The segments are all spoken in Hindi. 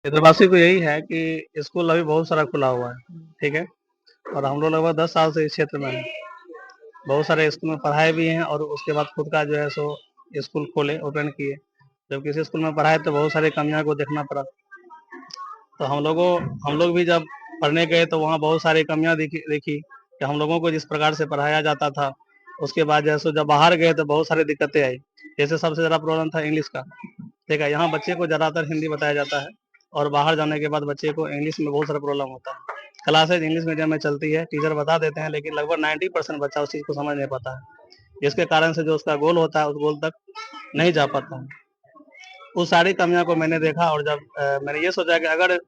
इधरवासी को यही है कि स्कूल अभी बहुत सारा खुला हुआ है, ठीक है। और हम लोग लगभग 10 साल से इस क्षेत्र में हैं। बहुत सारे स्कूल में पढ़ाए भी हैं और उसके बाद खुद का जो है सो स्कूल खोले, ओपन किए। जब किसी स्कूल में पढ़ाए तो बहुत सारी कमियां को देखना पड़ा। तो हम लोग भी जब पढ़ने गए तो वहाँ बहुत सारी कमियां देखी कि हम लोगों को जिस प्रकार से पढ़ाया जाता था, उसके बाद जो है सो जब बाहर गए तो बहुत सारी दिक्कतें आई। जैसे सबसे ज़्यादा प्रॉब्लम था इंग्लिश का, ठीक है। यहाँ बच्चे को ज़्यादातर हिंदी बताया जाता है और बाहर जाने के बाद बच्चे को इंग्लिश में बहुत सारा प्रॉब्लम होता है। क्लासेज इंग्लिश मीडियम में चलती है, टीचर बता देते हैं, लेकिन लगभग 90% बच्चा उस चीज़ को समझ नहीं पाता है, जिसके कारण से जो उसका गोल होता है उस गोल तक नहीं जा पाता है। उस सारी कमियों को मैंने देखा और जब मैंने ये सोचा कि अगर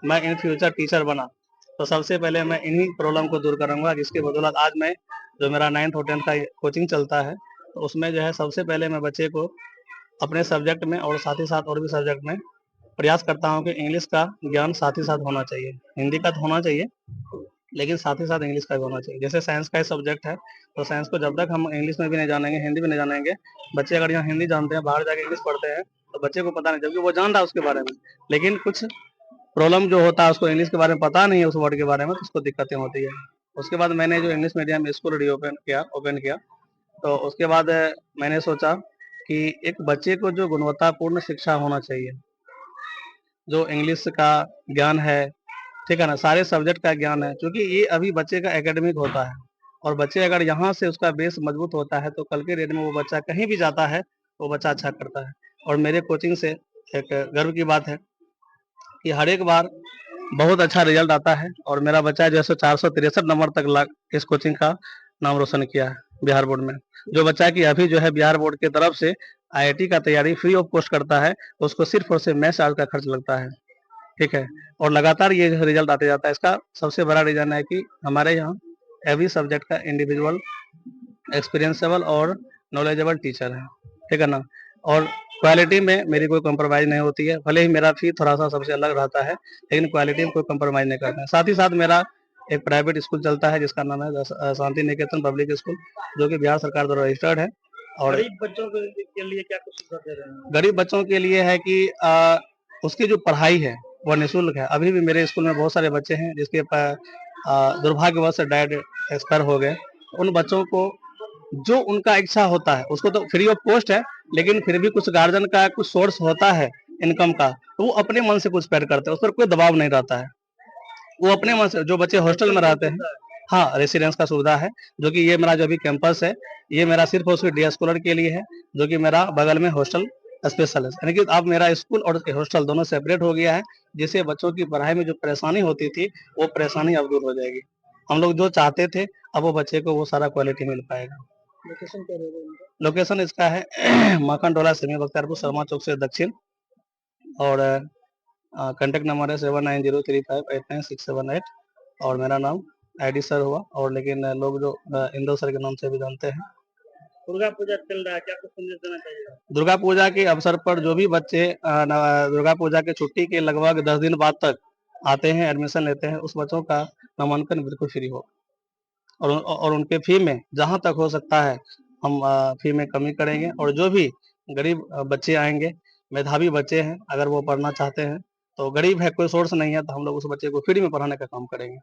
मैं इन फ्यूचर टीचर बना तो सबसे पहले मैं इन्हीं प्रॉब्लम को दूर करूंगा, जिसकी बदौलत आज मैं जो मेरा 9th और 10th का कोचिंग चलता है, तो उसमें जो है सबसे पहले मैं बच्चे को अपने सब्जेक्ट में और साथ ही साथ और भी सब्जेक्ट में प्रयास करता हूँ कि इंग्लिश का ज्ञान साथ ही साथ होना चाहिए। हिंदी का तो होना चाहिए, लेकिन साथ ही साथ इंग्लिश का भी होना चाहिए। जैसे साइंस का सब्जेक्ट है, तो साइंस को जब तक हम इंग्लिश में भी नहीं जानेंगे, हिंदी भी नहीं जानेंगे, बच्चे अगर यहाँ हिंदी जानते हैं, बाहर जाके इंग्लिश पढ़ते हैं, तो बच्चे को पता नहीं, जबकि वो जान रहा है उसके बारे में, लेकिन कुछ प्रॉब्लम जो होता है उसको इंग्लिश के बारे में पता नहीं है, उस वर्ड के बारे में, तो उसको दिक्कतें होती है। उसके बाद मैंने जो इंग्लिश मीडियम स्कूल ओपन किया, तो उसके बाद मैंने सोचा कि एक बच्चे को जो गुणवत्तापूर्ण शिक्षा होना चाहिए, जो इंग्लिश का ज्ञान है, ठीक है ना, सारे सब्जेक्ट का ज्ञान है, क्योंकि ये अभी बच्चे का एकेडमिक होता है। और बच्चे अगर यहाँ से उसका बेस मजबूत होता है तो कल के डेट में वो बच्चा कहीं भी जाता है, वो बच्चा अच्छा करता है। और मेरे कोचिंग से एक गर्व की बात है कि हर एक बार बहुत अच्छा रिजल्ट आता है और मेरा बच्चा जो है 463 नंबर तक इस कोचिंग का नाम रोशन किया है बिहार बोर्ड में। जो बच्चा की अभी जो है बिहार बोर्ड की तरफ से आईआईटी का तैयारी फ्री ऑफ कॉस्ट करता है, उसको सिर्फ और सिर्फ मैथ्स चार्ज का खर्च लगता है, ठीक है। और लगातार ये रिजल्ट आते जाता है। इसका सबसे बड़ा रीजन है कि हमारे यहाँ एवरी सब्जेक्ट का इंडिविजुअल एक्सपीरियंसेबल और नॉलेजेबल टीचर है, ठीक है ना। और क्वालिटी में मेरी कोई कॉम्प्रोमाइज़ नहीं होती है, भले ही मेरा फी थोड़ा-सा सबसे अलग रहता है, लेकिन क्वालिटी में कोई कॉम्प्रोमाइज़ नहीं करते हैं। साथ ही साथ मेरा एक प्राइवेट स्कूल चलता है जिसका नाम है शांति निकेतन पब्लिक स्कूल, जो कि बिहार सरकार द्वारा रजिस्टर्ड है। और गरीब बच्चों के लिए क्या कुछ सुविधा दे रहे हैं? गरीब बच्चों के लिए है कि उसकी जो पढ़ाई है वो निःशुल्क है। अभी भी मेरे स्कूल में बहुत सारे बच्चे हैं जिसके दुर्भाग्यवश डैड एक्सपायर हो गए। उन बच्चों को जो उनका इच्छा होता है उसको तो फ्री ऑफ कॉस्ट है, लेकिन फिर भी कुछ गार्जियन का कुछ सोर्स होता है इनकम का, तो वो अपने मन से कुछ पेड करते हैं, उस पर कोई दबाव नहीं रहता है। वो अपने मन से, जो बच्चे हॉस्टल में रहते हैं, हाँ, रेसिडेंस का सुविधा है, जो कि ये मेरा जो अभी कैंपस है, ये मेरा सिर्फ और सिर्फ डे स्कॉलर के लिए है, जो कि मेरा बगल में हॉस्टल स्पेशल है, यानी कि अब मेरा स्कूल और हॉस्टल दोनों सेपरेट हो गया है, जिससे बच्चों की पढ़ाई में जो परेशानी होती थी वो परेशानी अब दूर हो जाएगी। हम लोग जो चाहते थे अब वो बच्चे को वो सारा क्वालिटी मिल पाएगा। लोकेशन क्या रहेगा? लोकेशन इसका है माखन टोला सेमी बख्तियारपुर शर्मा चौक से दक्षिण। और कॉन्टैक्ट नंबर है 7903589678। और मेरा नाम आईडी सर हुआ, और लेकिन लोग जो इंदो सर के नाम से भी जानते हैं। दुर्गा पूजा चल रहा है, क्या कुछ संदेश देना चाहिए? दुर्गा पूजा के अवसर पर जो भी बच्चे दुर्गा पूजा के छुट्टी के लगभग 10 दिन बाद तक आते हैं, एडमिशन लेते हैं, उस बच्चों का नामांकन बिल्कुल फ्री हो। और उनके फी में जहाँ तक हो सकता है हम फी में कमी करेंगे। और जो भी गरीब बच्चे आएंगे, मेधावी बच्चे हैं, अगर वो पढ़ना चाहते हैं, तो गरीब है, कोई सोर्स नहीं है, तो हम लोग उस बच्चे को फ्री में पढ़ाने का काम करेंगे।